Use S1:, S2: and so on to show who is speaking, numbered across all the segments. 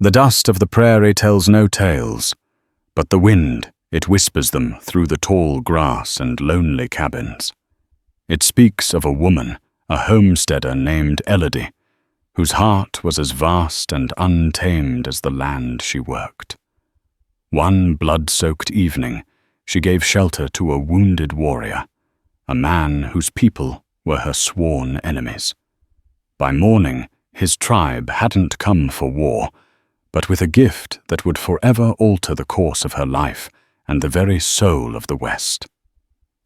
S1: The dust of the prairie tells no tales, but the wind, it whispers them through the tall grass and lonely cabins. It speaks of a woman, a homesteader named Elodie, whose heart was as vast and untamed as the land she worked. One blood-soaked evening, she gave shelter to a wounded warrior, a man whose people were her sworn enemies. By morning, his tribe hadn't come for war, but with a gift that would forever alter the course of her life and the very soul of the West.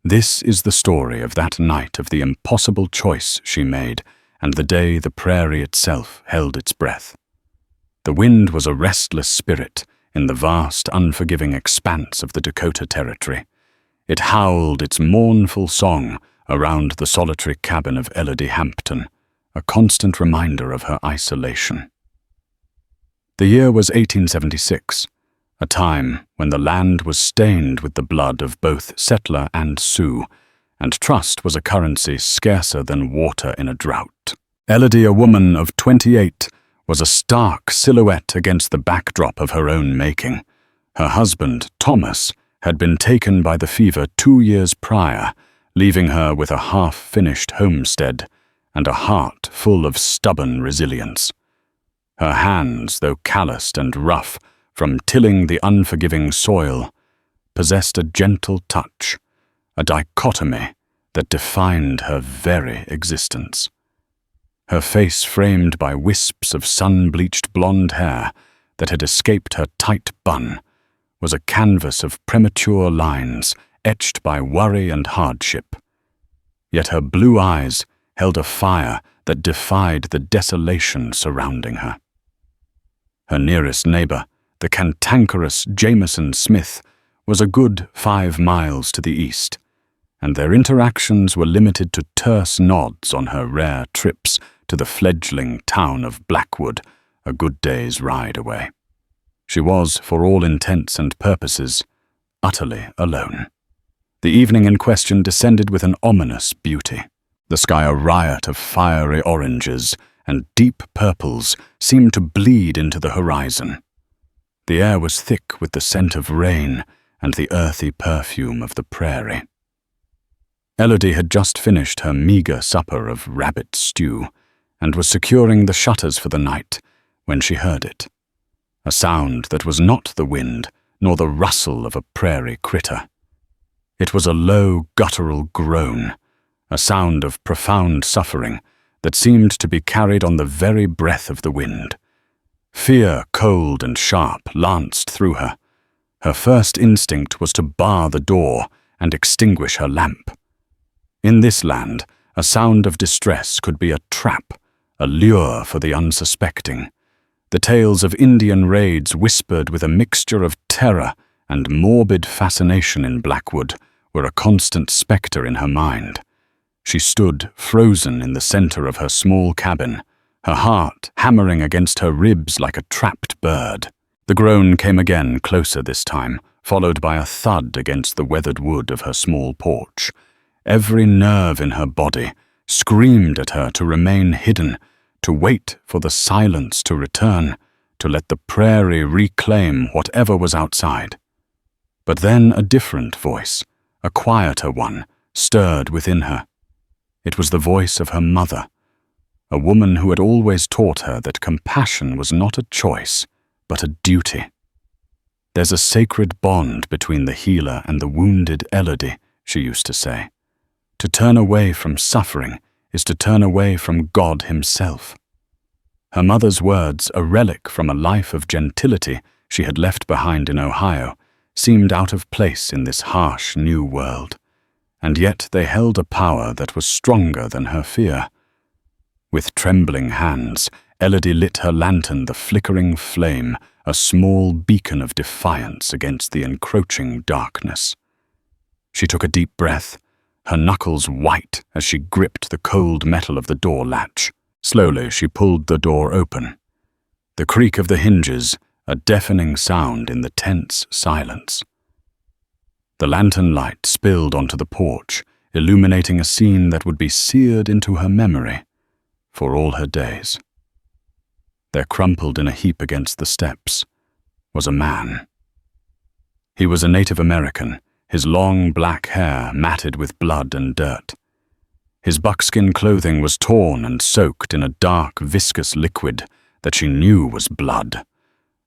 S1: This is the story of that night of the impossible choice she made and the day the prairie itself held its breath. The wind was a restless spirit in the vast, unforgiving expanse of the Dakota Territory. It howled its mournful song around the solitary cabin of Elodie Hampton, a constant reminder of her isolation. The year was 1876, a time when the land was stained with the blood of both settler and Sioux, and trust was a currency scarcer than water in a drought. Elodie, a woman of 28, was a stark silhouette against the backdrop of her own making. Her husband, Thomas, had been taken by the fever 2 years prior, leaving her with a half-finished homestead and a heart full of stubborn resilience. Her hands, though calloused and rough from tilling the unforgiving soil, possessed a gentle touch, a dichotomy that defined her very existence. Her face framed by wisps of sun-bleached blonde hair that had escaped her tight bun was a canvas of premature lines etched by worry and hardship. Yet her blue eyes held a fire that defied the desolation surrounding her. Her nearest neighbor, the cantankerous Jameson Smith, was a good 5 miles to the east, and their interactions were limited to terse nods on her rare trips to the fledgling town of Blackwood, a good day's ride away. She was, for all intents and purposes, utterly alone. The evening in question descended with an ominous beauty. The sky a riot of fiery oranges and deep purples seemed to bleed into the horizon. The air was thick with the scent of rain and the earthy perfume of the prairie. Elodie had just finished her meager supper of rabbit stew and was securing the shutters for the night when she heard it. A sound that was not the wind nor the rustle of a prairie critter. It was a low, guttural groan, a sound of profound suffering that seemed to be carried on the very breath of the wind. Fear, cold and sharp, lanced through her. Her first instinct was to bar the door and extinguish her lamp. In this land, a sound of distress could be a trap, a lure for the unsuspecting. The tales of Indian raids whispered with a mixture of terror and morbid fascination in Blackwood were a constant spectre in her mind. She stood frozen in the center of her small cabin, her heart hammering against her ribs like a trapped bird. The groan came again, closer this time, followed by a thud against the weathered wood of her small porch. Every nerve in her body screamed at her to remain hidden, to wait for the silence to return, to let the prairie reclaim whatever was outside. But then a different voice, a quieter one, stirred within her. It was the voice of her mother, a woman who had always taught her that compassion was not a choice, but a duty. "There's a sacred bond between the healer and the wounded Elodie," she used to say. "To turn away from suffering is to turn away from God himself." Her mother's words, a relic from a life of gentility she had left behind in Ohio, seemed out of place in this harsh new world, and yet they held a power that was stronger than her fear. With trembling hands, Elodie lit her lantern, the flickering flame, a small beacon of defiance against the encroaching darkness. She took a deep breath, her knuckles white as she gripped the cold metal of the door latch. Slowly she pulled the door open. The creak of the hinges, a deafening sound in the tense silence. The lantern light spilled onto the porch, illuminating a scene that would be seared into her memory for all her days. there crumpled in a heap against the steps, was a man. He was a Native American, his long black hair matted with blood and dirt. His buckskin clothing was torn and soaked in a dark, viscous liquid that she knew was blood.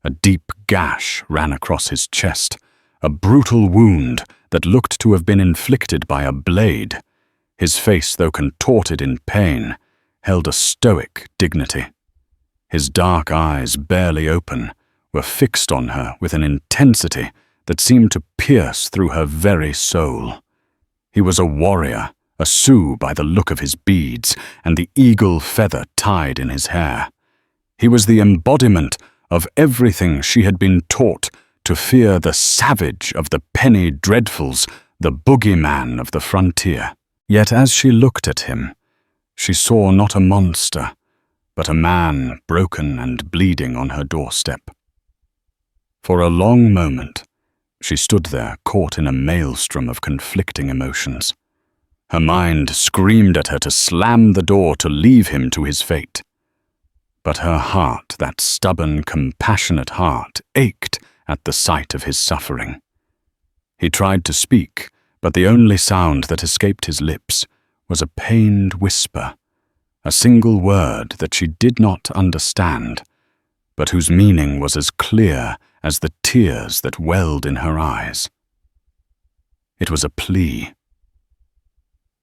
S1: A deep gash ran across his chest, a brutal wound that looked to have been inflicted by a blade. His face, though contorted in pain, held a stoic dignity. His dark eyes, barely open, were fixed on her with an intensity that seemed to pierce through her very soul. He was a warrior, a Sioux by the look of his beads and the eagle feather tied in his hair. He was the embodiment of everything she had been taught to fear, the savage of the penny dreadfuls, the boogeyman of the frontier. Yet as she looked at him, she saw not a monster, but a man broken and bleeding on her doorstep. For a long moment, she stood there caught in a maelstrom of conflicting emotions. Her mind screamed at her to slam the door to leave him to his fate. But her heart, that stubborn, compassionate heart, ached at the sight of his suffering. He tried to speak, but the only sound that escaped his lips was a pained whisper, a single word that she did not understand, but whose meaning was as clear as the tears that welled in her eyes. It was a plea.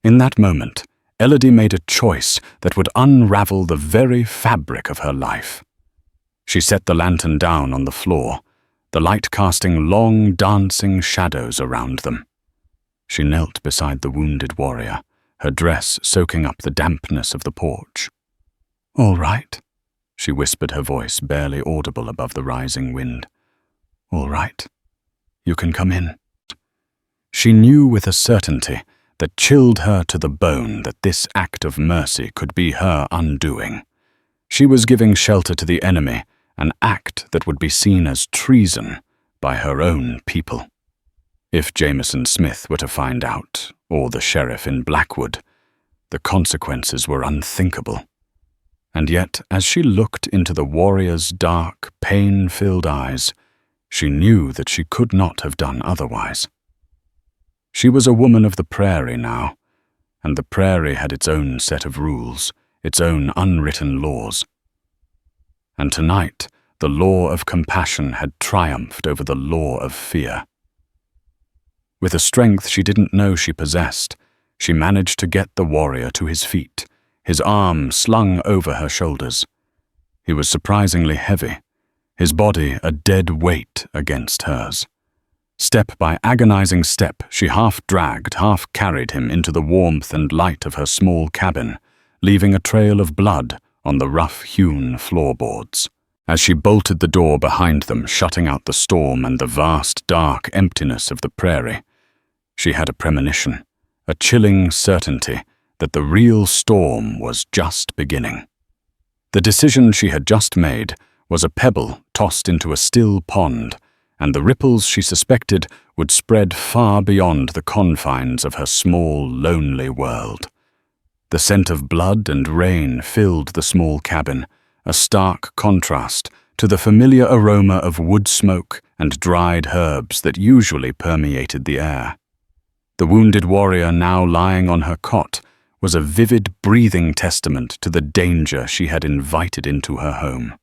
S1: In that moment, Elodie made a choice that would unravel the very fabric of her life. She set the lantern down on the floor, the light casting long, dancing shadows around them. She knelt beside the wounded warrior, her dress soaking up the dampness of the porch. "All right," she whispered, her voice barely audible above the rising wind. "All right. You can come in." She knew with a certainty that chilled her to the bone that this act of mercy could be her undoing. She was giving shelter to the enemy, an act that would be seen as treason by her own people. If Jameson Smith were to find out, or the sheriff in Blackwood, the consequences were unthinkable. And yet, as she looked into the warrior's dark, pain-filled eyes, she knew that she could not have done otherwise. She was a woman of the prairie now, and the prairie had its own set of rules, its own unwritten laws. And tonight, the law of compassion had triumphed over the law of fear. With a strength she didn't know she possessed, she managed to get the warrior to his feet, his arm slung over her shoulders. He was surprisingly heavy, his body a dead weight against hers. Step by agonizing step, she half-dragged, half-carried him into the warmth and light of her small cabin, leaving a trail of blood on the rough-hewn floorboards. As she bolted the door behind them, shutting out the storm and the vast, dark emptiness of the prairie, she had a premonition, a chilling certainty that the real storm was just beginning. The decision she had just made was a pebble tossed into a still pond, and the ripples she suspected would spread far beyond the confines of her small, lonely world. The scent of blood and rain filled the small cabin, a stark contrast to the familiar aroma of wood smoke and dried herbs that usually permeated the air. The wounded warrior now lying on her cot was a vivid, breathing testament to the danger she had invited into her home.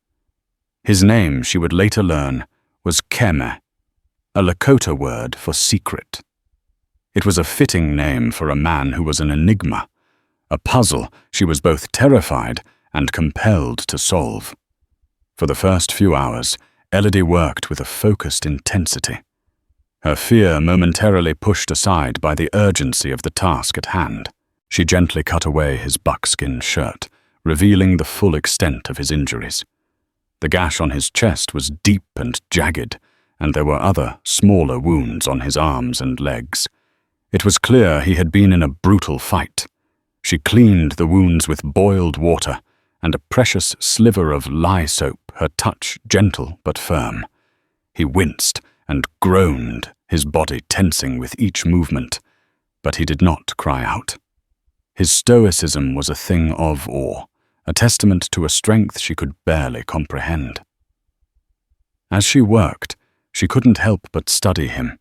S1: His name, she would later learn, was Keme, a Lakota word for secret. It was a fitting name for a man who was an enigma, a puzzle she was both terrified and compelled to solve. For the first few hours, Elodie worked with a focused intensity, her fear momentarily pushed aside by the urgency of the task at hand. She gently cut away his buckskin shirt, revealing the full extent of his injuries. The gash on his chest was deep and jagged, and there were other, smaller wounds on his arms and legs. It was clear he had been in a brutal fight. She cleaned the wounds with boiled water and a precious sliver of lye soap, her touch gentle but firm. He winced and groaned, his body tensing with each movement, but he did not cry out. His stoicism was a thing of awe, a testament to a strength she could barely comprehend. As she worked, she couldn't help but study him.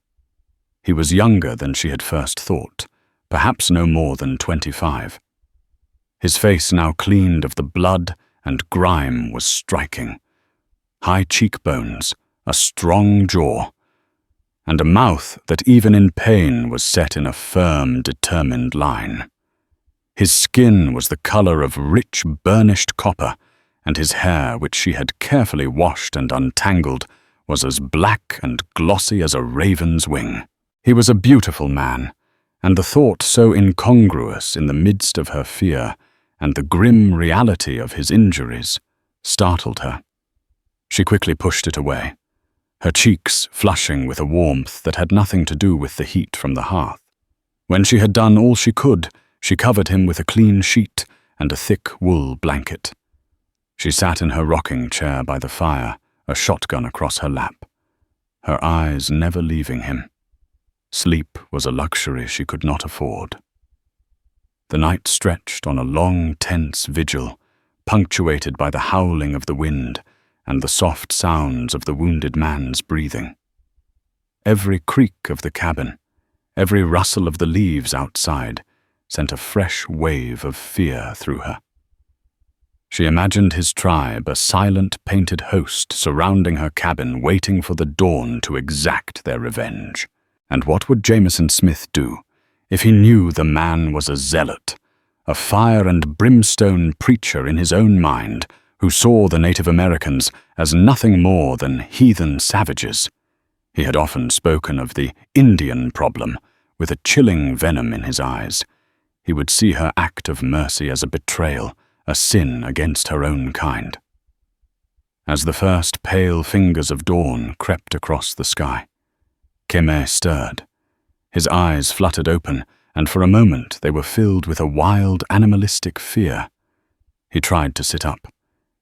S1: He was younger than she had first thought, perhaps no more than 25. His face, now cleaned of the blood and grime, was striking. High cheekbones, a strong jaw, and a mouth that even in pain was set in a firm, determined line. His skin was the color of rich, burnished copper, and his hair, which she had carefully washed and untangled, was as black and glossy as a raven's wing. He was a beautiful man, and the thought so incongruous in the midst of her fear and the grim reality of his injuries startled her. She quickly pushed it away, her cheeks flushing with a warmth that had nothing to do with the heat from the hearth. When she had done all she could, she covered him with a clean sheet and a thick wool blanket. She sat in her rocking chair by the fire, a shotgun across her lap, her eyes never leaving him. Sleep was a luxury she could not afford. The night stretched on a long, tense vigil, punctuated by the howling of the wind and the soft sounds of the wounded man's breathing. Every creak of the cabin, every rustle of the leaves outside, sent a fresh wave of fear through her. She imagined his tribe, a silent, painted host surrounding her cabin, waiting for the dawn to exact their revenge. And what would Jameson Smith do if he knew the man was a zealot, a fire and brimstone preacher in his own mind, who saw the Native Americans as nothing more than heathen savages? He had often spoken of the Indian problem with a chilling venom in his eyes. He would see her act of mercy as a betrayal, a sin against her own kind. As the first pale fingers of dawn crept across the sky, Keme stirred. His eyes fluttered open, and for a moment they were filled with a wild, animalistic fear. He tried to sit up,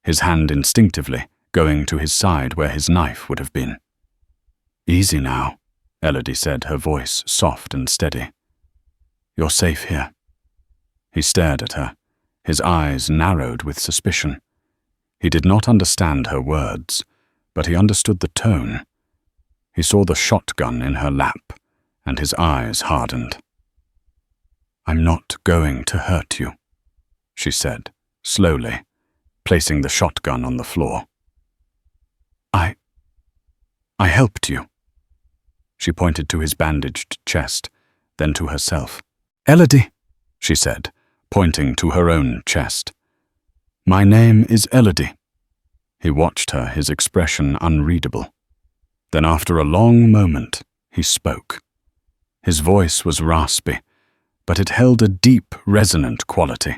S1: his hand instinctively going to his side where his knife would have been. "Easy now," Elodie said, her voice soft and steady. "You're safe here." He stared at her, his eyes narrowed with suspicion. He did not understand her words, but he understood the tone. He saw the shotgun in her lap, and his eyes hardened. "I'm not going to hurt you," she said, slowly, placing the shotgun on the floor. I helped you." She pointed to his bandaged chest, then to herself. "Elodie," she said, pointing to her own chest. "My name is Elodie." He watched her, his expression unreadable. Then after a long moment, he spoke. His voice was raspy, but it held a deep, resonant quality.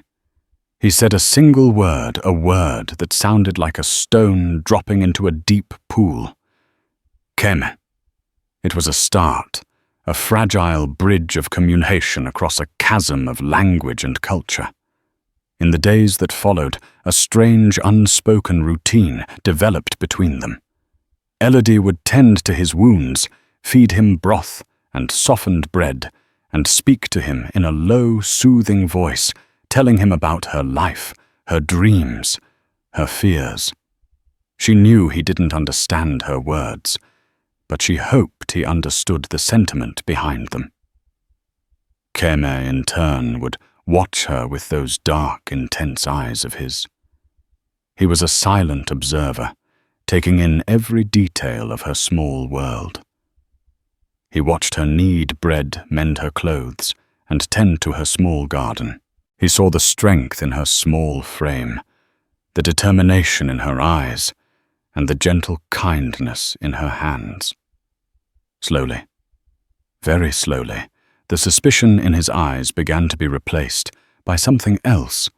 S1: He said a single word, a word that sounded like a stone dropping into a deep pool. Keme. It was a start, a fragile bridge of communication across a chasm of language and culture. In the days that followed, a strange, unspoken routine developed between them. Elodie would tend to his wounds, feed him broth and softened bread, and speak to him in a low, soothing voice, telling him about her life, her dreams, her fears. She knew he didn't understand her words, but she hoped he understood the sentiment behind them. Keme, in turn, would watch her with those dark, intense eyes of his. He was a silent observer, taking in every detail of her small world. He watched her knead bread, mend her clothes, and tend to her small garden. He saw the strength in her small frame, the determination in her eyes, and the gentle kindness in her hands. Slowly, very slowly, the suspicion in his eyes began to be replaced by something else,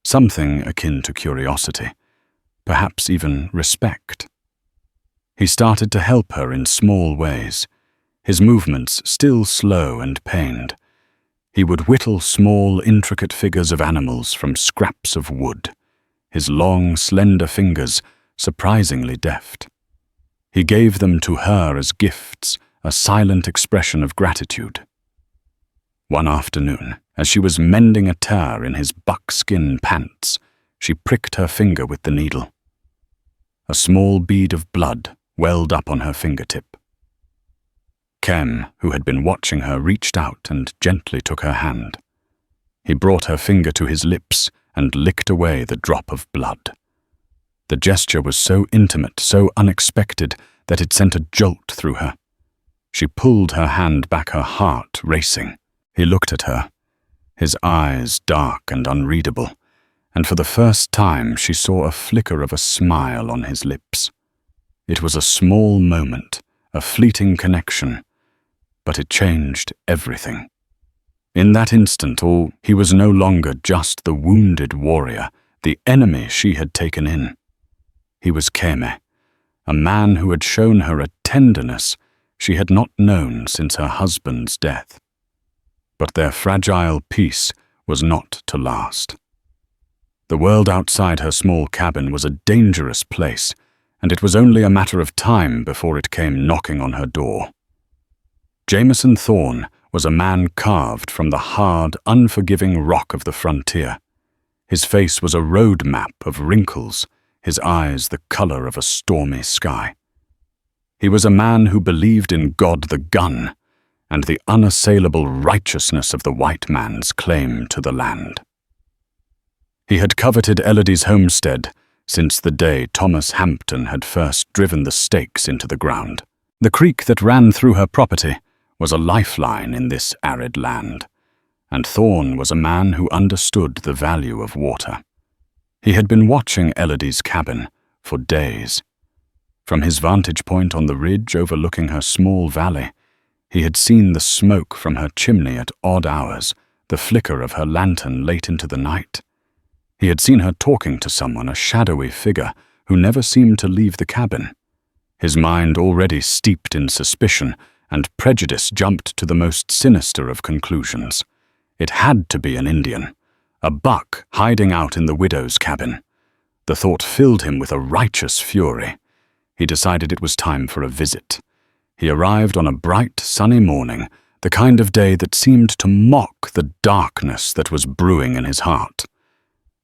S1: something akin to curiosity, perhaps even respect. He started to help her in small ways, his movements still slow and pained. He would whittle small, intricate figures of animals from scraps of wood, his long, slender fingers surprisingly deft. He gave them to her as gifts, a silent expression of gratitude. One afternoon, as she was mending a tear in his buckskin pants, she pricked her finger with the needle. A small bead of blood welled up on her fingertip. Kem, who had been watching her, reached out and gently took her hand. He brought her finger to his lips and licked away the drop of blood. The gesture was so intimate, so unexpected, that it sent a jolt through her. She pulled her hand back, her heart racing. He looked at her, his eyes dark and unreadable, and for the first time she saw a flicker of a smile on his lips. It was a small moment, a fleeting connection, but it changed everything. In that instant, he was no longer just the wounded warrior, the enemy she had taken in. He was Keme, a man who had shown her a tenderness she had not known since her husband's death. But their fragile peace was not to last. The world outside her small cabin was a dangerous place, and it was only a matter of time before it came knocking on her door. Jameson Thorne was a man carved from the hard, unforgiving rock of the frontier. His face was a road map of wrinkles, his eyes the color of a stormy sky. He was a man who believed in God the gun and the unassailable righteousness of the white man's claim to the land. He had coveted Elodie's homestead since the day Thomas Hampton had first driven the stakes into the ground. The creek that ran through her property was a lifeline in this arid land, and Thorne was a man who understood the value of water. He had been watching Elodie's cabin for days. From his vantage point on the ridge overlooking her small valley, he had seen the smoke from her chimney at odd hours, the flicker of her lantern late into the night. He had seen her talking to someone, a shadowy figure who never seemed to leave the cabin. His mind, already steeped in suspicion, and prejudice jumped to the most sinister of conclusions. It had to be an Indian, a buck hiding out in the widow's cabin. The thought filled him with a righteous fury. He decided it was time for a visit. He arrived on a bright, sunny morning, the kind of day that seemed to mock the darkness that was brewing in his heart.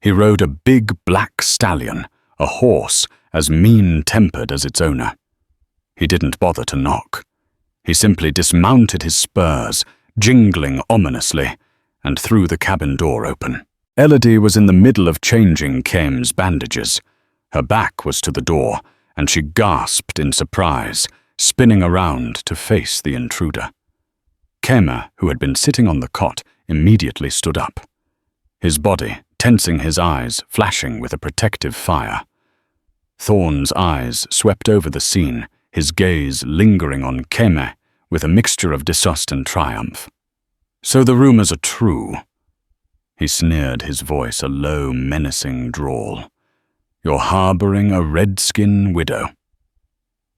S1: He rode a big black stallion, a horse as mean-tempered as its owner. He didn't bother to knock. He simply dismounted his spurs, jingling ominously, and threw the cabin door open. Elodie was in the middle of changing Kem's bandages. Her back was to the door, and she gasped in surprise, spinning around to face the intruder. Keme, who had been sitting on the cot, immediately stood up. His body, tensing, his eyes flashing with a protective fire. Thorne's eyes swept over the scene, his gaze lingering on Keme with a mixture of disgust and triumph. "So the rumors are true," he sneered, his voice a low, menacing drawl. "You're harboring a redskin widow."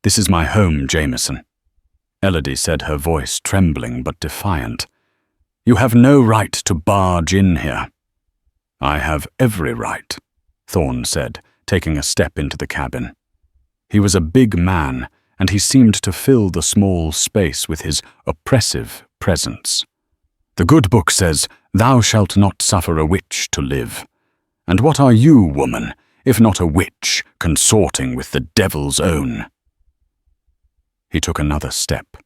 S1: "This is my home, Jameson," Elodie said, her voice trembling but defiant. "You have no right to barge in here." "I have every right," Thorne said, taking a step into the cabin. He was a big man, and he seemed to fill the small space with his oppressive presence. "The good book says, 'Thou shalt not suffer a witch to live.' And what are you, woman, if not a witch consorting with the devil's own?" He took another step,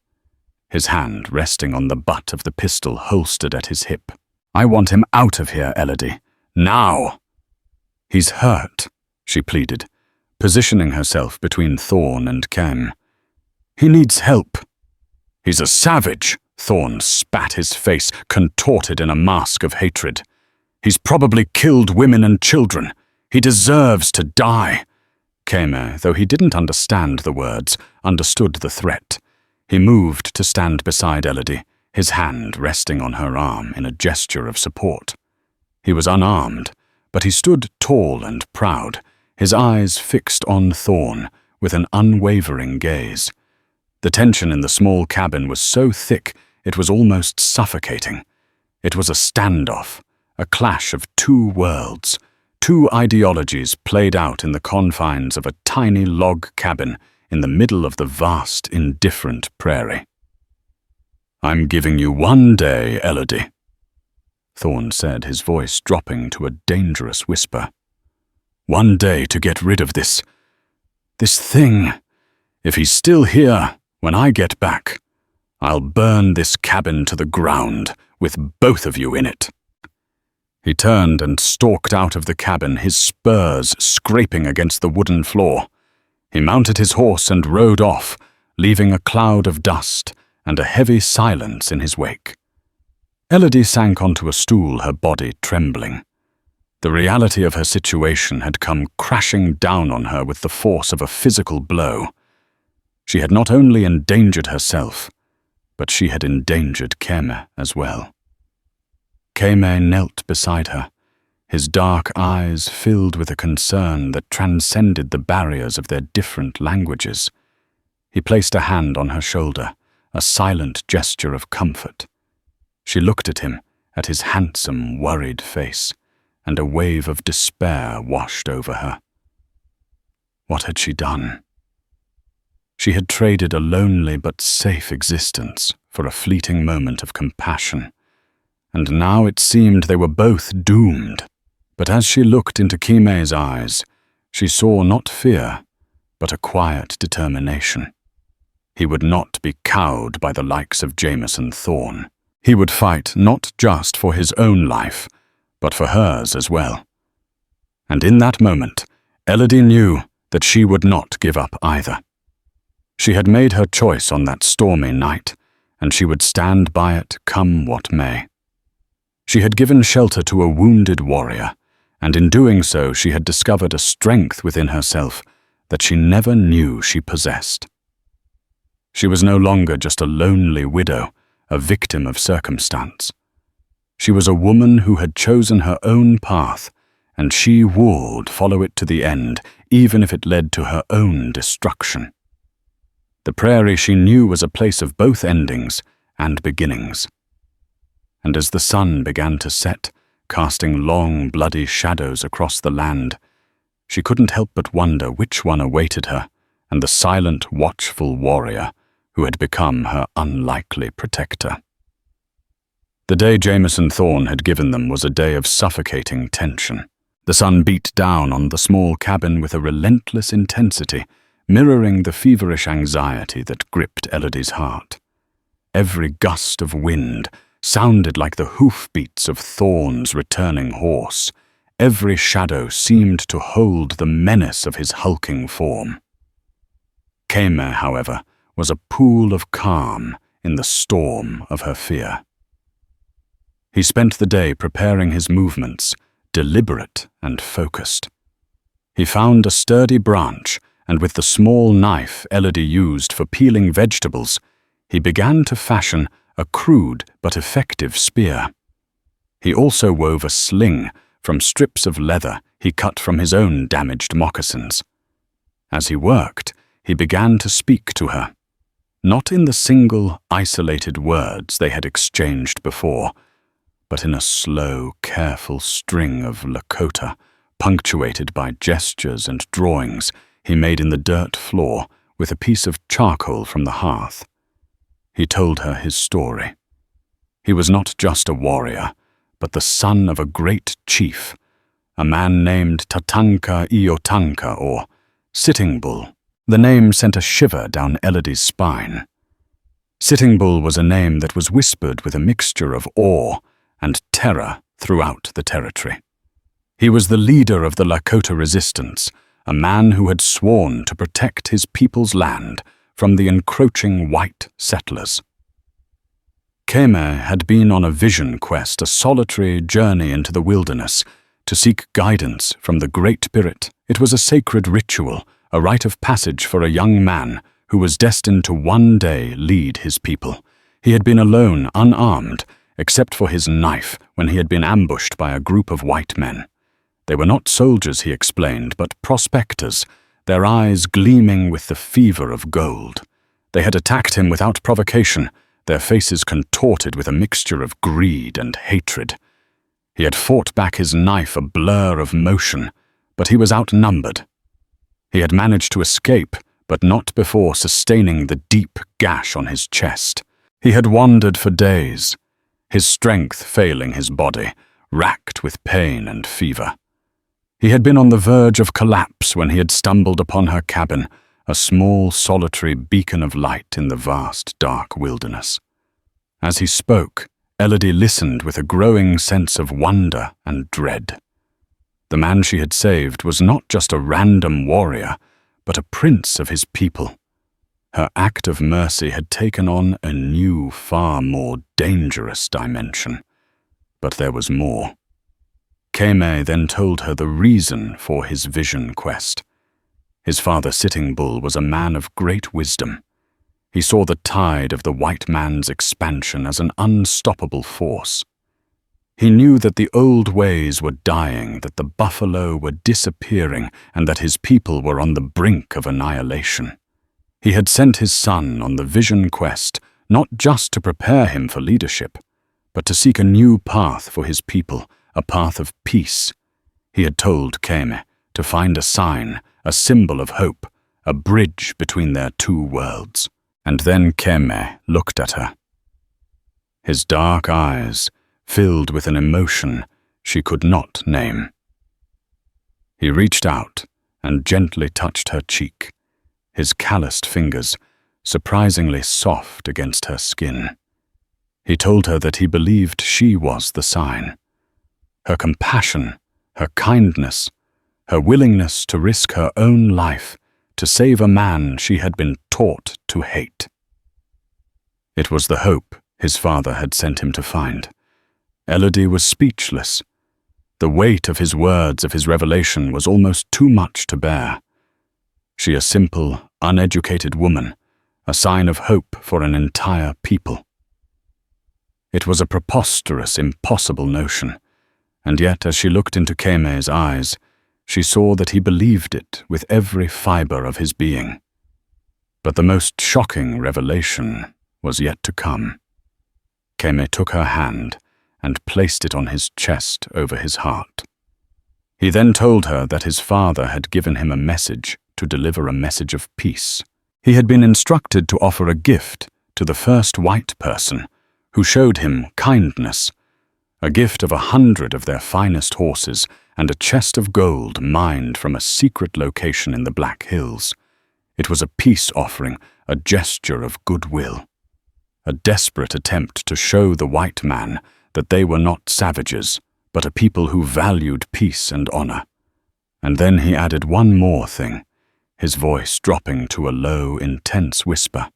S1: his hand resting on the butt of the pistol holstered at his hip. "I want him out of here, Elodie. Now!" "He's hurt," she pleaded, positioning herself between Thorne and Kem. "He needs help." "He's a savage," Thorne spat, his face contorted in a mask of hatred. "He's probably killed women and children. He deserves to die." Keme, though he didn't understand the words, understood the threat. He moved to stand beside Elodie, his hand resting on her arm in a gesture of support. He was unarmed, but he stood tall and proud, his eyes fixed on Thorne with an unwavering gaze. The tension in the small cabin was so thick it was almost suffocating. It was a standoff, a clash of two worlds, two ideologies played out in the confines of a tiny log cabin in the middle of the vast, indifferent prairie. "I'm giving you 1 day, Elodie," Thorne said, his voice dropping to a dangerous whisper. One day to get rid of this thing. If he's still here when I get back, I'll burn this cabin to the ground with both of you in it." He turned and stalked out of the cabin, his spurs scraping against the wooden floor. He mounted his horse and rode off, leaving a cloud of dust and a heavy silence in his wake. Elodie sank onto a stool, her body trembling. The reality of her situation had come crashing down on her with the force of a physical blow. She had not only endangered herself, but she had endangered Keme as well. Keme knelt beside her, his dark eyes filled with a concern that transcended the barriers of their different languages. He placed a hand on her shoulder, a silent gesture of comfort. She looked at him, at his handsome, worried face, and a wave of despair washed over her. What had she done? She had traded a lonely but safe existence for a fleeting moment of compassion, and now it seemed they were both doomed. But as she looked into Keme's eyes, she saw not fear, but a quiet determination. He would not be cowed by the likes of Jameson Thorne. He would fight not just for his own life, but for hers as well. And in that moment, Elodie knew that she would not give up either. She had made her choice on that stormy night, and she would stand by it come what may. She had given shelter to a wounded warrior, and in doing so she had discovered a strength within herself that she never knew she possessed. She was no longer just a lonely widow, a victim of circumstance. She was a woman who had chosen her own path, and she would follow it to the end, even if it led to her own destruction. The prairie she knew was a place of both endings and beginnings. And as the sun began to set, casting long, bloody shadows across the land, she couldn't help but wonder which one awaited her, and the silent, watchful warrior who had become her unlikely protector. The day Jameson Thorne had given them was a day of suffocating tension. The sun beat down on the small cabin with a relentless intensity, mirroring the feverish anxiety that gripped Elodie's heart. Every gust of wind sounded like the hoofbeats of Thorne's returning horse. Every shadow seemed to hold the menace of his hulking form. Keme, however, was a pool of calm in the storm of her fear. He spent the day preparing his movements, deliberate and focused. He found a sturdy branch, and with the small knife Elodie used for peeling vegetables, he began to fashion a crude but effective spear. He also wove a sling from strips of leather he cut from his own damaged moccasins. As he worked, he began to speak to her, not in the single, isolated words they had exchanged before, but in a slow, careful string of Lakota, punctuated by gestures and drawings he made in the dirt floor with a piece of charcoal from the hearth. He told her his story. He was not just a warrior, but the son of a great chief, a man named Tatanka Iotanka, or Sitting Bull. The name sent a shiver down Elodie's spine. Sitting Bull was a name that was whispered with a mixture of awe and terror throughout the territory. He was the leader of the Lakota resistance, a man who had sworn to protect his people's land from the encroaching white settlers. Keme had been on a vision quest, a solitary journey into the wilderness, to seek guidance from the Great Spirit. It was a sacred ritual, a rite of passage for a young man who was destined to one day lead his people. He had been alone, unarmed, except for his knife when he had been ambushed by a group of white men. They were not soldiers, he explained, but prospectors, their eyes gleaming with the fever of gold. They had attacked him without provocation, their faces contorted with a mixture of greed and hatred. He had fought back his knife, a blur of motion, but he was outnumbered. He had managed to escape, but not before sustaining the deep gash on his chest. He had wandered for days, his strength failing his body, racked with pain and fever. He had been on the verge of collapse when he had stumbled upon her cabin, a small, solitary beacon of light in the vast, dark wilderness. As he spoke, Elodie listened with a growing sense of wonder and dread. The man she had saved was not just a random warrior, but a prince of his people. Her act of mercy had taken on a new, far more dangerous dimension. But there was more. Keme then told her the reason for his vision quest. His father Sitting Bull was a man of great wisdom. He saw the tide of the white man's expansion as an unstoppable force. He knew that the old ways were dying, that the buffalo were disappearing, and that his people were on the brink of annihilation. He had sent his son on the vision quest not just to prepare him for leadership, but to seek a new path for his people, a path of peace. He had told Keme to find a sign, a symbol of hope, a bridge between their two worlds. And then Keme looked at her. His dark eyes filled with an emotion she could not name. He reached out and gently touched her cheek, his calloused fingers surprisingly soft against her skin. He told her that he believed she was the sign. Her compassion, her kindness, her willingness to risk her own life to save a man she had been taught to hate. It was the hope his father had sent him to find. Elodie was speechless. The weight of his words, of his revelation, was almost too much to bear. She, a simple, uneducated woman, a sign of hope for an entire people. It was a preposterous, impossible notion, and yet as she looked into Keme's eyes, she saw that he believed it with every fiber of his being. But the most shocking revelation was yet to come. Keme took her hand and placed it on his chest over his heart. He then told her that his father had given him a message to deliver a message of peace. He had been instructed to offer a gift to the first white person who showed him kindness, a gift of 100 of their finest horses and a chest of gold mined from a secret location in the Black Hills. It was a peace offering, a gesture of goodwill, a desperate attempt to show the white man that they were not savages, but a people who valued peace and honor. And then he added one more thing, his voice dropping to a low, intense whisper.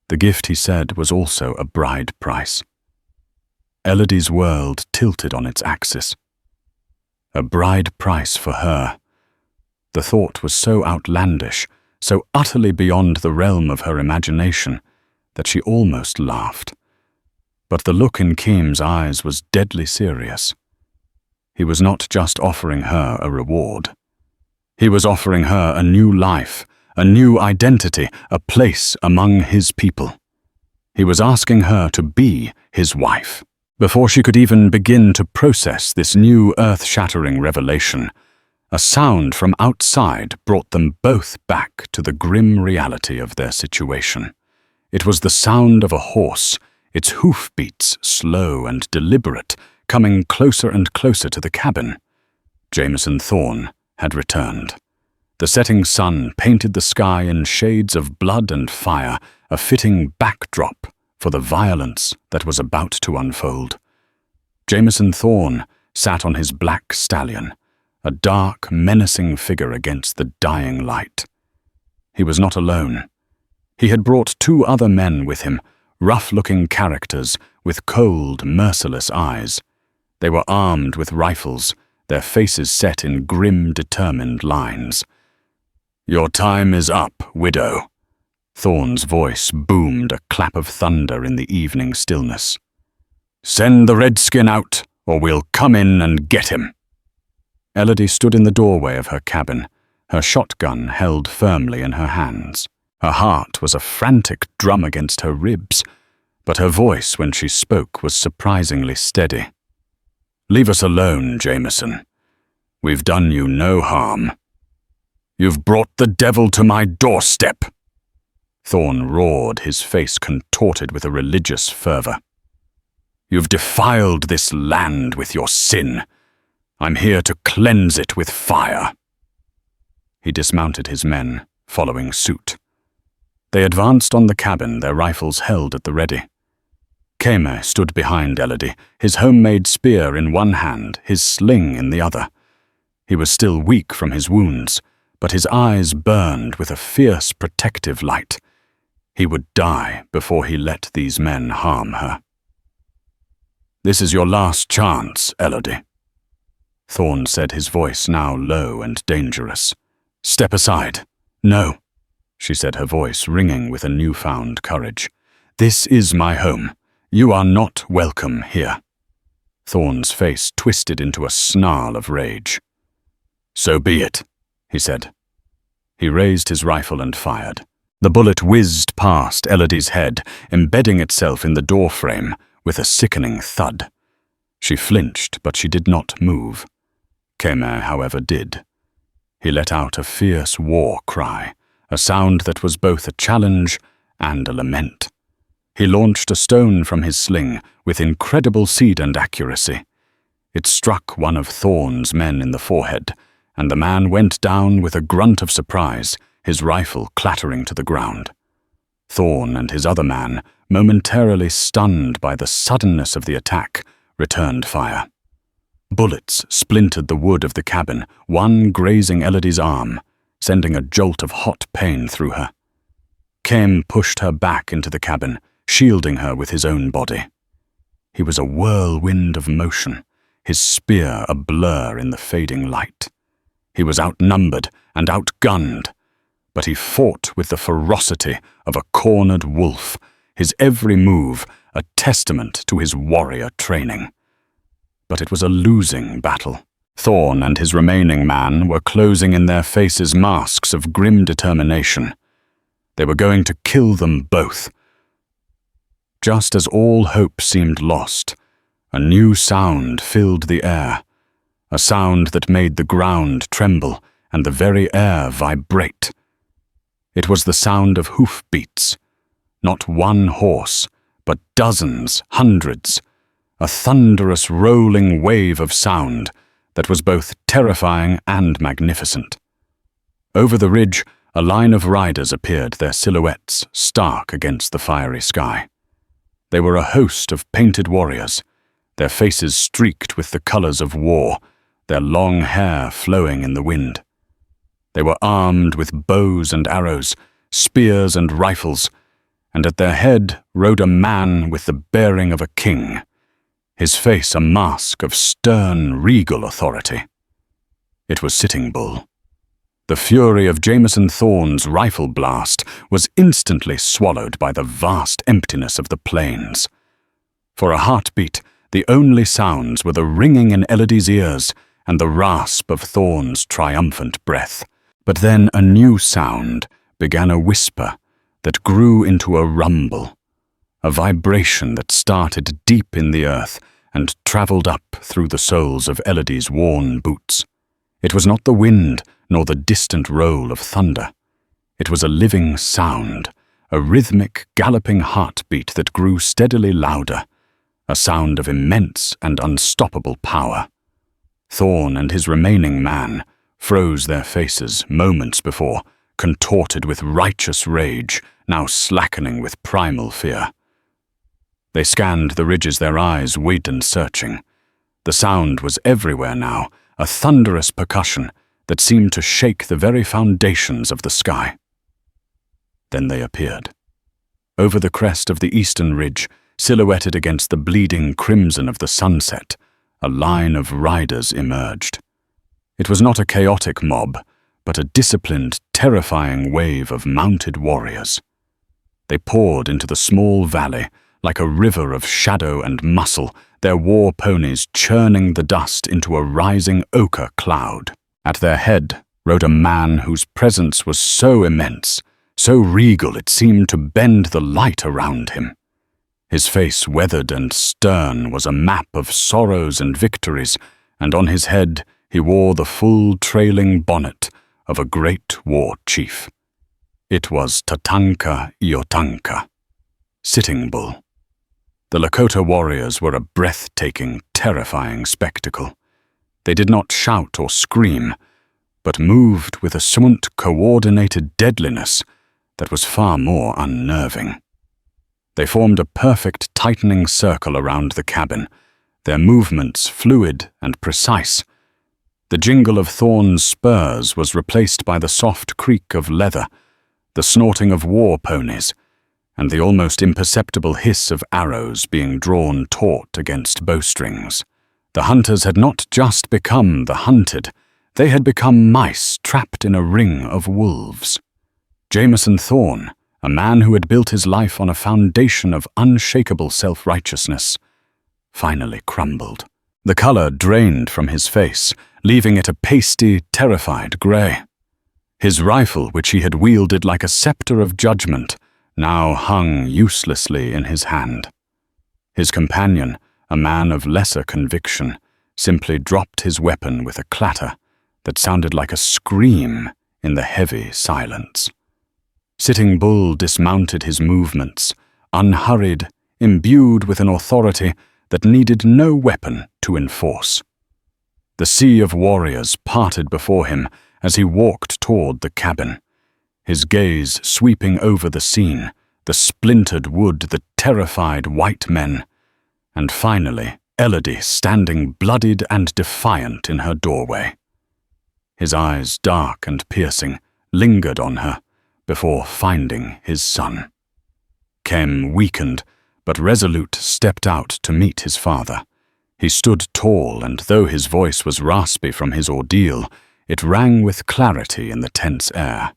S1: The gift, he said, was also a bride price. Elodie's world tilted on its axis. A bride price for her. The thought was so outlandish, so utterly beyond the realm of her imagination, that she almost laughed. But the look in Keme's eyes was deadly serious. He was not just offering her a reward. He was offering her a new life, a new identity, a place among his people. He was asking her to be his wife. Before she could even begin to process this new earth-shattering revelation, a sound from outside brought them both back to the grim reality of their situation. It was the sound of a horse, its hoofbeats slow and deliberate, coming closer and closer to the cabin. Jameson Thorne had returned. The setting sun painted the sky in shades of blood and fire, a fitting backdrop for the violence that was about to unfold. Jameson Thorne sat on his black stallion, a dark, menacing figure against the dying light. He was not alone. He had brought 2 other men with him, rough-looking characters with cold, merciless eyes. They were armed with rifles, their faces set in grim, determined lines. "Your time is up, widow." Thorne's voice boomed a clap of thunder in the evening stillness. "Send the redskin out, or we'll come in and get him." Elodie stood in the doorway of her cabin, her shotgun held firmly in her hands. Her heart was a frantic drum against her ribs, but her voice when she spoke was surprisingly steady. "Leave us alone, Jameson. We've done you no harm. You've brought the devil to my doorstep." Thorne roared, his face contorted with a religious fervor. "You've defiled this land with your sin. I'm here to cleanse it with fire." He dismounted his men, following suit. They advanced on the cabin, their rifles held at the ready. Keme stood behind Elodie, his homemade spear in one hand, his sling in the other. He was still weak from his wounds, but his eyes burned with a fierce protective light. He would die before he let these men harm her. "This is your last chance, Elodie," Thorn said, his voice now low and dangerous. "Step aside." "No," she said, her voice ringing with a newfound courage. "This is my home. You are not welcome here." Thorn's face twisted into a snarl of rage. "So be it," he said. He raised his rifle and fired. The bullet whizzed past Elodie's head, embedding itself in the doorframe with a sickening thud. She flinched, but she did not move. Keme, however, did. He let out a fierce war cry, a sound that was both a challenge and a lament. He launched a stone from his sling with incredible speed and accuracy. It struck one of Thorn's men in the forehead, and the man went down with a grunt of surprise, his rifle clattering to the ground. Thorn and his other man, momentarily stunned by the suddenness of the attack, returned fire. Bullets splintered the wood of the cabin, one grazing Elodie's arm, sending a jolt of hot pain through her. Kem pushed her back into the cabin, shielding her with his own body. He was a whirlwind of motion, his spear a blur in the fading light. He was outnumbered and outgunned, but he fought with the ferocity of a cornered wolf, his every move a testament to his warrior training. But it was a losing battle. Thorn and his remaining man were closing in their faces masks of grim determination. They were going to kill them both. Just as all hope seemed lost, a new sound filled the air, a sound that made the ground tremble and the very air vibrate. It was the sound of hoofbeats, not one horse, but dozens, hundreds, a thunderous rolling wave of sound that was both terrifying and magnificent. Over the ridge, a line of riders appeared, their silhouettes stark against the fiery sky. They were a host of painted warriors, their faces streaked with the colors of war, their long hair flowing in the wind. They were armed with bows and arrows, spears and rifles, and at their head rode a man with the bearing of a king, his face a mask of stern, regal authority. It was Sitting Bull. The fury of Jameson Thorn's rifle blast was instantly swallowed by the vast emptiness of the plains. For a heartbeat, the only sounds were the ringing in Elodie's ears and the rasp of Thorn's triumphant breath. But then a new sound began, a whisper that grew into a rumble, a vibration that started deep in the earth and traveled up through the soles of Elodie's worn boots. It was not the wind nor the distant roll of thunder. It was a living sound, a rhythmic, galloping heartbeat that grew steadily louder, a sound of immense and unstoppable power. Thorn and his remaining man froze their faces moments before, contorted with righteous rage, now slackening with primal fear. They scanned the ridges, their eyes wide and searching. The sound was everywhere now, a thunderous percussion that seemed to shake the very foundations of the sky. Then they appeared. Over the crest of the eastern ridge, silhouetted against the bleeding crimson of the sunset, a line of riders emerged. It was not a chaotic mob, but a disciplined, terrifying wave of mounted warriors. They poured into the small valley like a river of shadow and muscle, their war ponies churning the dust into a rising ochre cloud. At their head rode a man whose presence was so immense, so regal it seemed to bend the light around him. His face, weathered and stern, was a map of sorrows and victories, and on his head he wore the full trailing bonnet of a great war chief. It was Tatanka Iotanka, Sitting Bull. The Lakota warriors were a breathtaking, terrifying spectacle. They did not shout or scream, but moved with a somewhat coordinated deadliness that was far more unnerving. They formed a perfect tightening circle around the cabin, their movements fluid and precise. The jingle of Thorn's spurs was replaced by the soft creak of leather, the snorting of war ponies, and the almost imperceptible hiss of arrows being drawn taut against bowstrings. The hunters had not just become the hunted, they had become mice trapped in a ring of wolves. Jameson Thorn, a man who had built his life on a foundation of unshakable self-righteousness, finally crumbled. The color drained from his face, leaving it a pasty, terrified gray. His rifle, which he had wielded like a scepter of judgment, now hung uselessly in his hand. His companion, a man of lesser conviction, simply dropped his weapon with a clatter that sounded like a scream in the heavy silence. Sitting Bull dismounted his movements, unhurried, imbued with an authority that needed no weapon to enforce. The sea of warriors parted before him as he walked toward the cabin, his gaze sweeping over the scene, the splintered wood, the terrified white men, and finally Elodie standing bloodied and defiant in her doorway. His eyes, dark and piercing, lingered on her before finding his son. Kem, weakened but resolute, stepped out to meet his father. He stood tall, and though his voice was raspy from his ordeal, it rang with clarity in the tense air.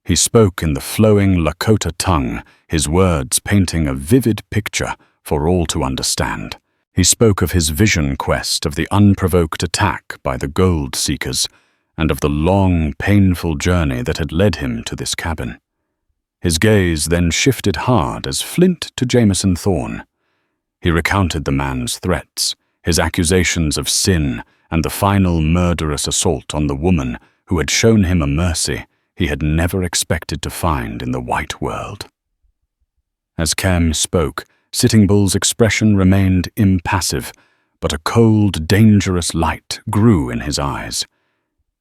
S1: He spoke in the flowing Lakota tongue, his words painting a vivid picture for all to understand. He spoke of his vision quest, of the unprovoked attack by the gold seekers, and of the long, painful journey that had led him to this cabin. His gaze then shifted hard as flint to Jameson Thorn. He recounted the man's threats, his accusations of sin, and the final murderous assault on the woman who had shown him a mercy he had never expected to find in the white world. As Kem spoke, Sitting Bull's expression remained impassive, but a cold, dangerous light grew in his eyes.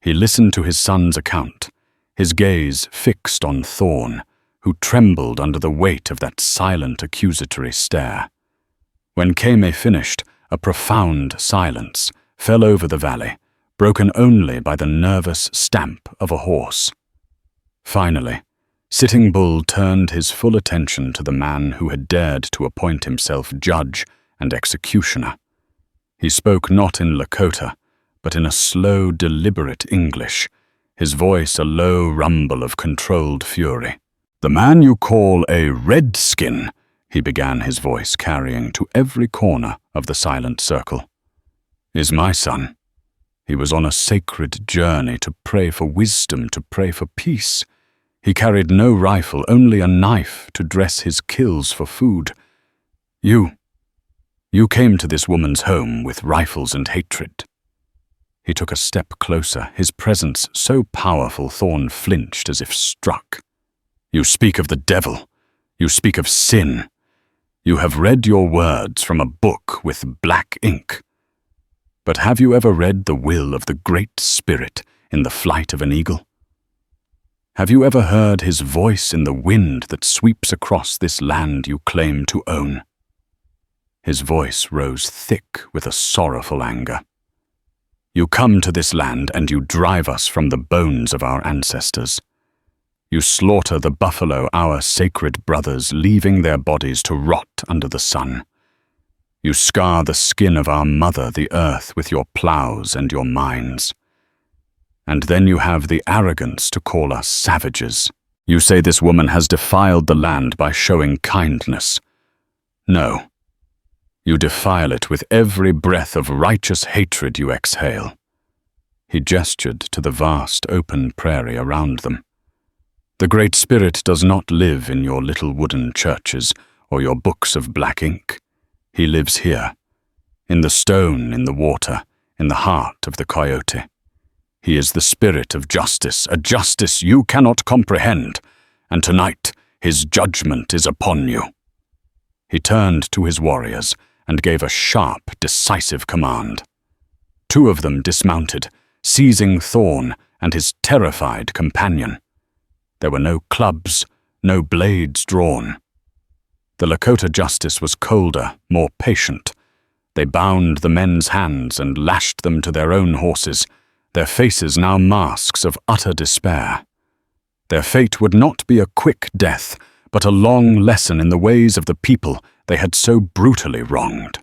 S1: He listened to his son's account, his gaze fixed on Thorn, who trembled under the weight of that silent accusatory stare. When Kame finished, a profound silence fell over the valley, broken only by the nervous stamp of a horse. Finally, Sitting Bull turned his full attention to the man who had dared to appoint himself judge and executioner. He spoke not in Lakota, but in a slow, deliberate English, his voice a low rumble of controlled fury. "The man you call a redskin," he began, his voice carrying to every corner of the silent circle, "is my son. He was on a sacred journey to pray for wisdom, to pray for peace. He carried no rifle, only a knife to dress his kills for food. You came to this woman's home with rifles and hatred." He took a step closer, his presence so powerful Thorn flinched as if struck. "You speak of the devil. You speak of sin. You have read your words from a book with black ink. But have you ever read the will of the Great Spirit in the flight of an eagle? Have you ever heard his voice in the wind that sweeps across this land you claim to own?" His voice rose thick with a sorrowful anger. "You come to this land and you drive us from the bones of our ancestors. You slaughter the buffalo, our sacred brothers, leaving their bodies to rot under the sun. You scar the skin of our mother, the earth, with your plows and your mines. And then you have the arrogance to call us savages. You say this woman has defiled the land by showing kindness. No. You defile it with every breath of righteous hatred you exhale." He gestured to the vast open prairie around them. "The Great Spirit does not live in your little wooden churches or your books of black ink. He lives here, in the stone, in the water, in the heart of the coyote. He is the spirit of justice, a justice you cannot comprehend, and tonight his judgment is upon you." He turned to his warriors and gave a sharp, decisive command. Two of them dismounted, seizing Thorn and his terrified companion. There were no clubs, no blades drawn. The Lakota justice was colder, more patient. They bound the men's hands and lashed them to their own horses, their faces now masks of utter despair. Their fate would not be a quick death, but a long lesson in the ways of the people they had so brutally wronged.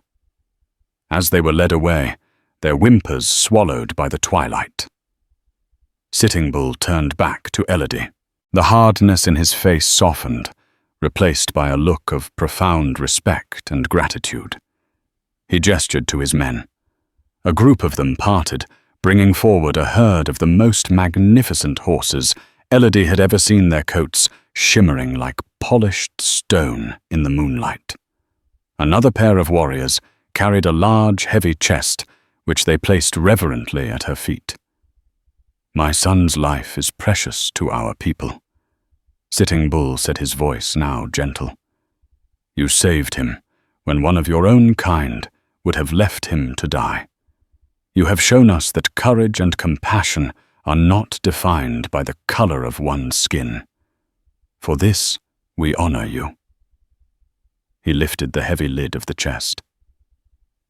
S1: As they were led away, their whimpers swallowed by the twilight. Sitting Bull turned back to Elodie. The hardness in his face softened, replaced by a look of profound respect and gratitude. He gestured to his men. A group of them parted, bringing forward a herd of the most magnificent horses Elodie had ever seen, their coats shimmering like polished stone in the moonlight. Another pair of warriors carried a large, heavy chest, which they placed reverently at her feet. "My son's life is precious to our people." Sitting Bull said, his voice now gentle. "You saved him when one of your own kind would have left him to die. You have shown us that courage and compassion are not defined by the color of one's skin. For this, we honor you." He lifted the heavy lid of the chest.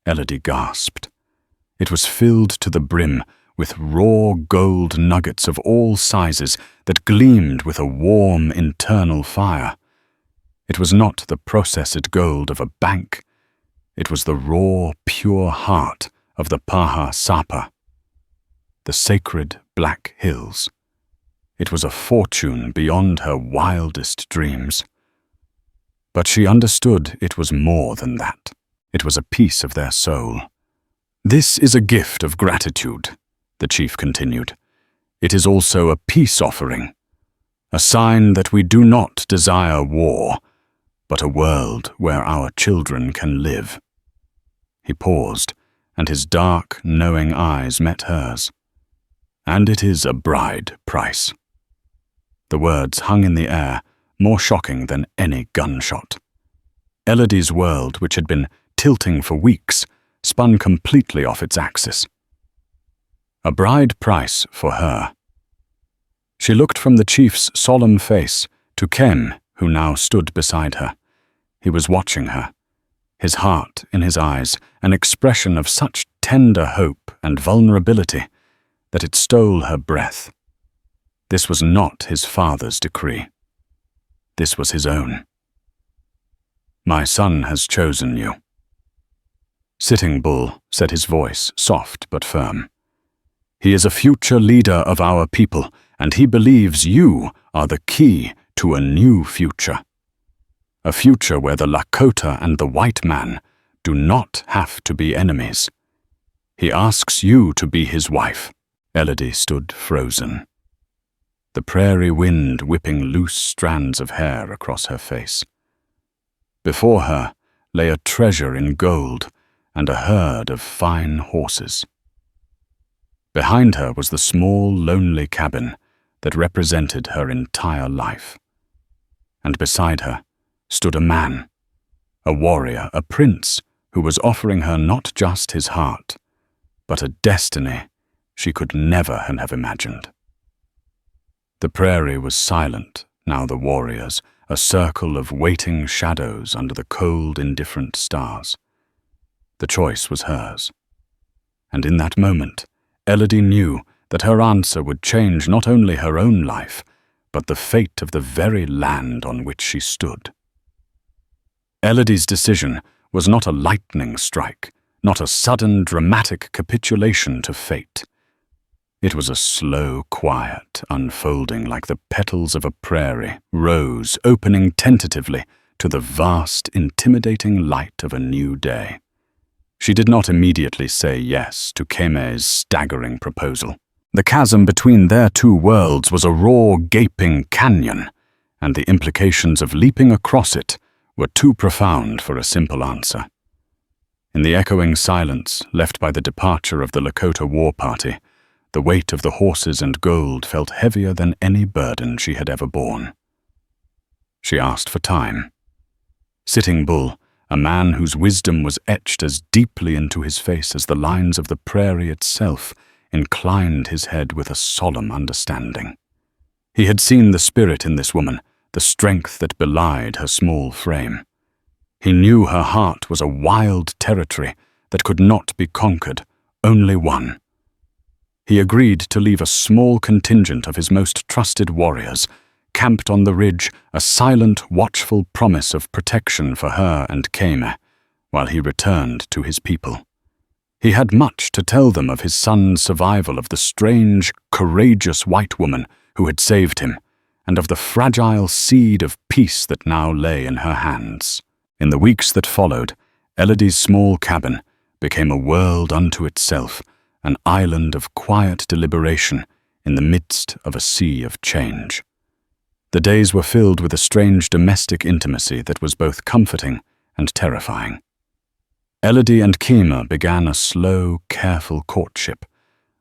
S1: Elodie gasped. It was filled to the brim with raw gold nuggets of all sizes that gleamed with a warm internal fire. It was not the processed gold of a bank. It was the raw, pure heart of the Paha Sapa, the sacred Black Hills. It was a fortune beyond her wildest dreams. But she understood it was more than that. It was a piece of their soul. "This is a gift of gratitude," the chief continued. "It is also a peace offering, a sign that we do not desire war, but a world where our children can live." He paused, and his dark, knowing eyes met hers. "And it is a bride price." The words hung in the air, more shocking than any gunshot. Elodie's world, which had been tilting for weeks, spun completely off its axis. A bride price for her. She looked from the chief's solemn face to Kem, who now stood beside her. He was watching her, his heart in his eyes, an expression of such tender hope and vulnerability that it stole her breath. This was not his father's decree. This was his own. "My son has chosen you." Sitting Bull said, his voice soft but firm. "He is a future leader of our people, and he believes you are the key to a new future. A future where the Lakota and the white man do not have to be enemies. He asks you to be his wife." Elodie stood frozen, the prairie wind whipping loose strands of hair across her face. Before her lay a treasure in gold and a herd of fine horses. Behind her was the small, lonely cabin that represented her entire life. And beside her stood a man, a warrior, a prince who was offering her not just his heart, but a destiny she could never have imagined. The prairie was silent, now the warriors, a circle of waiting shadows under the cold, indifferent stars. The choice was hers. And in that moment, Elodie knew that her answer would change not only her own life, but the fate of the very land on which she stood. Elodie's decision was not a lightning strike, not a sudden, dramatic capitulation to fate. It was a slow, quiet unfolding like the petals of a prairie rose, opening tentatively to the vast, intimidating light of a new day. She did not immediately say yes to Keme's staggering proposal. The chasm between their two worlds was a raw, gaping canyon, and the implications of leaping across it were too profound for a simple answer. In the echoing silence left by the departure of the Lakota war party, the weight of the horses and gold felt heavier than any burden she had ever borne. She asked for time. Sitting Bull, a man whose wisdom was etched as deeply into his face as the lines of the prairie itself, inclined his head with a solemn understanding. He had seen the spirit in this woman, the strength that belied her small frame. He knew her heart was a wild territory that could not be conquered, only won. He agreed to leave a small contingent of his most trusted warriors, camped on the ridge, a silent, watchful promise of protection for her and Kame, while he returned to his people. He had much to tell them of his son's survival, of the strange, courageous white woman who had saved him, and of the fragile seed of peace that now lay in her hands. In the weeks that followed, Elodie's small cabin became a world unto itself, an island of quiet deliberation in the midst of a sea of change. The days were filled with a strange domestic intimacy that was both comforting and terrifying. Elodie and Kima began a slow, careful courtship,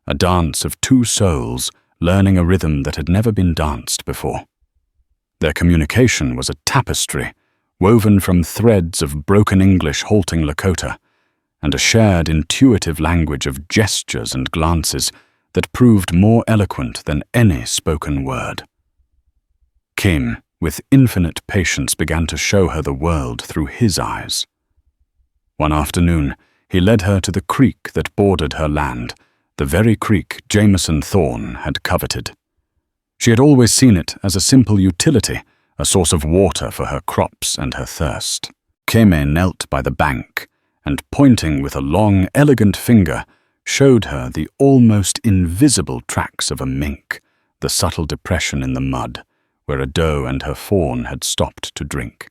S1: a dance of two souls learning a rhythm that had never been danced before. Their communication was a tapestry woven from threads of broken English halting Lakota, and a shared intuitive language of gestures and glances that proved more eloquent than any spoken word. Kim, with infinite patience, began to show her the world through his eyes. One afternoon, he led her to the creek that bordered her land, the very creek Jameson Thorne had coveted. She had always seen it as a simple utility, a source of water for her crops and her thirst. Keme knelt by the bank, and pointing with a long, elegant finger, showed her the almost invisible tracks of a mink, the subtle depression in the mud, where a doe and her fawn had stopped to drink.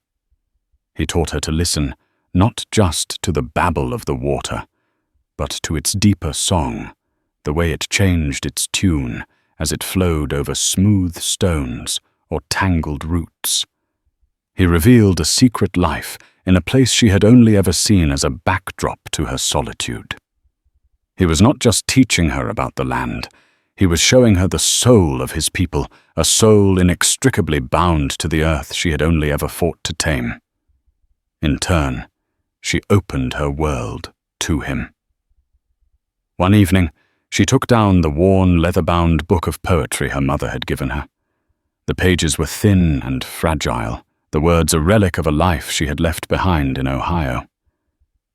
S1: He taught her to listen, not just to the babble of the water, but to its deeper song, the way it changed its tune as it flowed over smooth stones or tangled roots. He revealed a secret life in a place she had only ever seen as a backdrop to her solitude. He was not just teaching her about the land, he was showing her the soul of his people, a soul inextricably bound to the earth she had only ever fought to tame. In turn, she opened her world to him. One evening, she took down the worn, leather-bound book of poetry her mother had given her. The pages were thin and fragile, the words a relic of a life she had left behind in Ohio.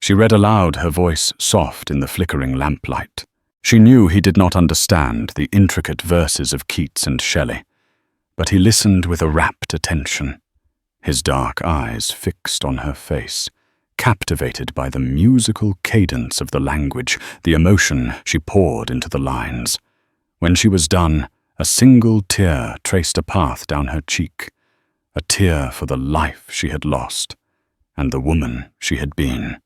S1: She read aloud, her voice soft in the flickering lamplight. She knew he did not understand the intricate verses of Keats and Shelley, but he listened with a rapt attention, his dark eyes fixed on her face, captivated by the musical cadence of the language, the emotion she poured into the lines. When she was done, a single tear traced a path down her cheek, a tear for the life she had lost and the woman she had been.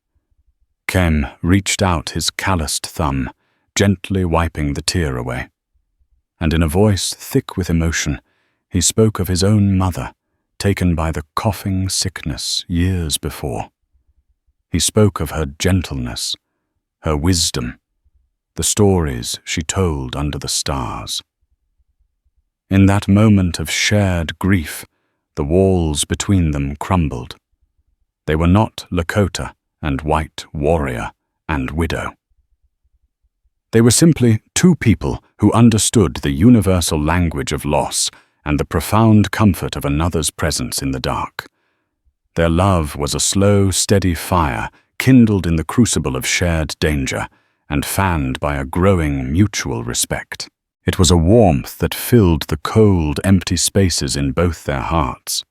S1: Kem reached out his calloused thumb, gently wiping the tear away, and in a voice thick with emotion, he spoke of his own mother, taken by the coughing sickness years before. He spoke of her gentleness, her wisdom, the stories she told under the stars. In that moment of shared grief, the walls between them crumbled. They were not Lakota and white warrior and widow. They were simply two people who understood the universal language of loss and the profound comfort of another's presence in the dark. Their love was a slow, steady fire kindled in the crucible of shared danger and fanned by a growing mutual respect. It was a warmth that filled the cold, empty spaces in both their hearts.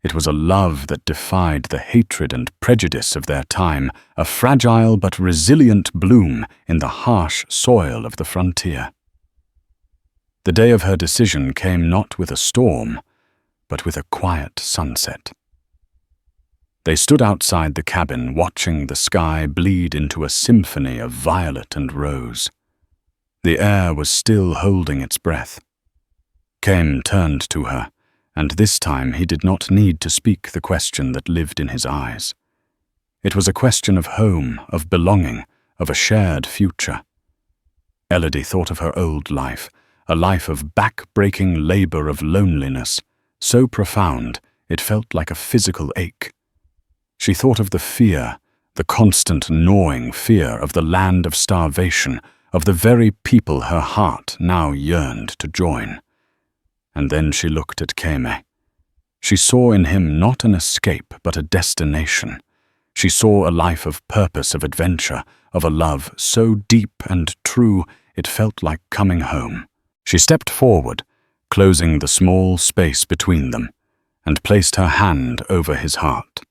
S1: It was a love that defied the hatred and prejudice of their time, a fragile but resilient bloom in the harsh soil of the frontier. The day of her decision came not with a storm, but with a quiet sunset. They stood outside the cabin, watching the sky bleed into a symphony of violet and rose. The air was still holding its breath. Kem turned to her, and this time he did not need to speak the question that lived in his eyes. It was a question of home, of belonging, of a shared future. Elodie thought of her old life, a life of back-breaking labor of loneliness, so profound it felt like a physical ache. She thought of the fear, the constant gnawing fear of the land of starvation, of the very people her heart now yearned to join. And then she looked at Keme. She saw in him not an escape, but a destination. She saw a life of purpose, of adventure, of a love so deep and true it felt like coming home. She stepped forward, closing the small space between them, and placed her hand over his heart.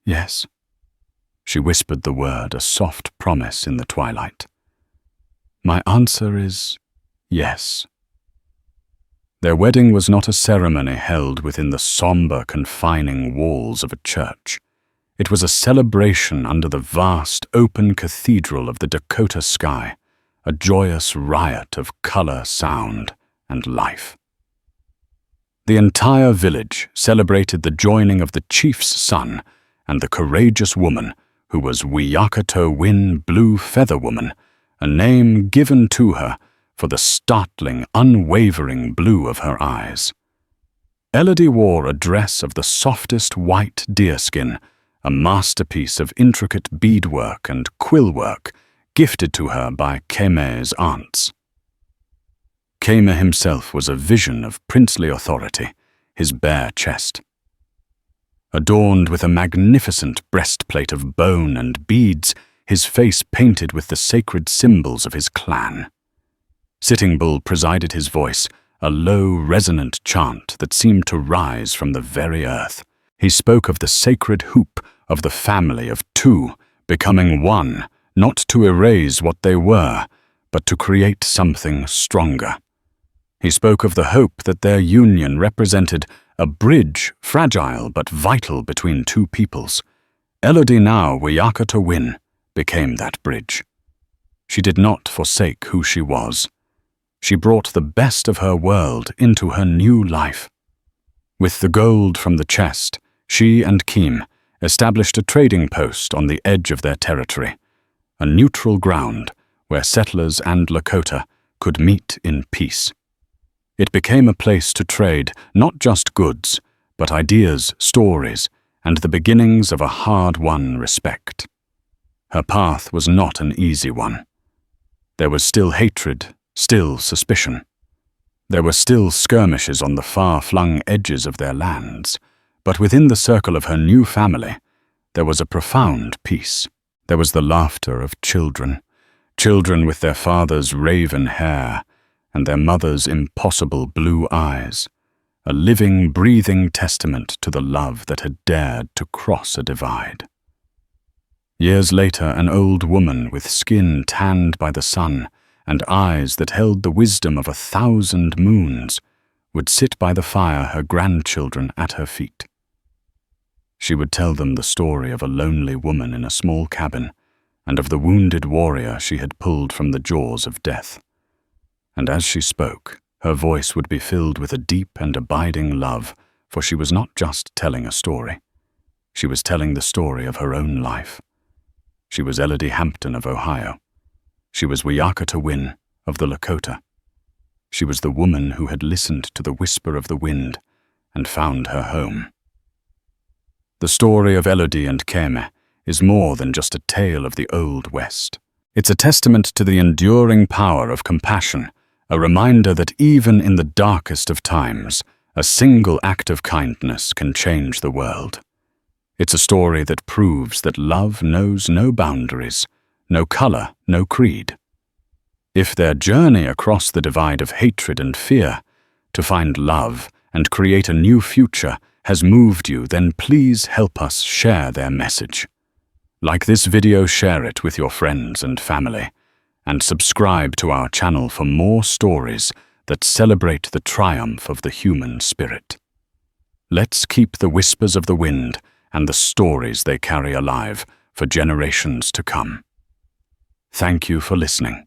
S1: "Yes." She whispered the word, a soft promise in the twilight. "My answer is yes." Their wedding was not a ceremony held within the somber, confining walls of a church. It was a celebration under the vast, open cathedral of the Dakota sky, a joyous riot of color, sound, and life. The entire village celebrated the joining of the chief's son and the courageous woman who was Wiyakato Win Blue Feather Woman, a name given to her for the startling, unwavering blue of her eyes. Elodie wore a dress of the softest white deerskin, a masterpiece of intricate beadwork and quillwork gifted to her by Keme's aunts. Keme himself was a vision of princely authority, his bare chest. Adorned with a magnificent breastplate of bone and beads, his face painted with the sacred symbols of his clan. Sitting Bull presided his voice, a low, resonant chant that seemed to rise from the very earth. He spoke of the sacred hoop of the family of two becoming one, not to erase what they were, but to create something stronger. He spoke of the hope that their union represented a bridge, fragile but vital between two peoples. Elodie now, Wiyakato Win, became that bridge. She did not forsake who she was. She brought the best of her world into her new life. With the gold from the chest, she and Keem established a trading post on the edge of their territory, a neutral ground where settlers and Lakota could meet in peace. It became a place to trade not just goods, but ideas, stories, and the beginnings of a hard-won respect. Her path was not an easy one. There was still hatred, still suspicion. There were still skirmishes on the far-flung edges of their lands, but within the circle of her new family, there was a profound peace. There was the laughter of children, children with their father's raven hair and their mother's impossible blue eyes, a living, breathing testament to the love that had dared to cross a divide. Years later, an old woman with skin tanned by the sun and eyes that held the wisdom of 1,000 moons would sit by the fire, her grandchildren at her feet. She would tell them the story of a lonely woman in a small cabin and of the wounded warrior she had pulled from the jaws of death. And as she spoke, her voice would be filled with a deep and abiding love, for she was not just telling a story. She was telling the story of her own life. She was Elodie Hampton of Ohio. She was Wiyakato Win of the Lakota. She was the woman who had listened to the whisper of the wind and found her home. The story of Elodie and Keme is more than just a tale of the Old West. It's a testament to the enduring power of compassion, a reminder that even in the darkest of times, a single act of kindness can change the world. It's a story that proves that love knows no boundaries, no color, no creed. If their journey across the divide of hatred and fear to find love and create a new future has moved you, then please help us share their message. Like this video, share it with your friends and family, and subscribe to our channel for more stories that celebrate the triumph of the human spirit. Let's keep the whispers of the wind and the stories they carry alive for generations to come. Thank you for listening.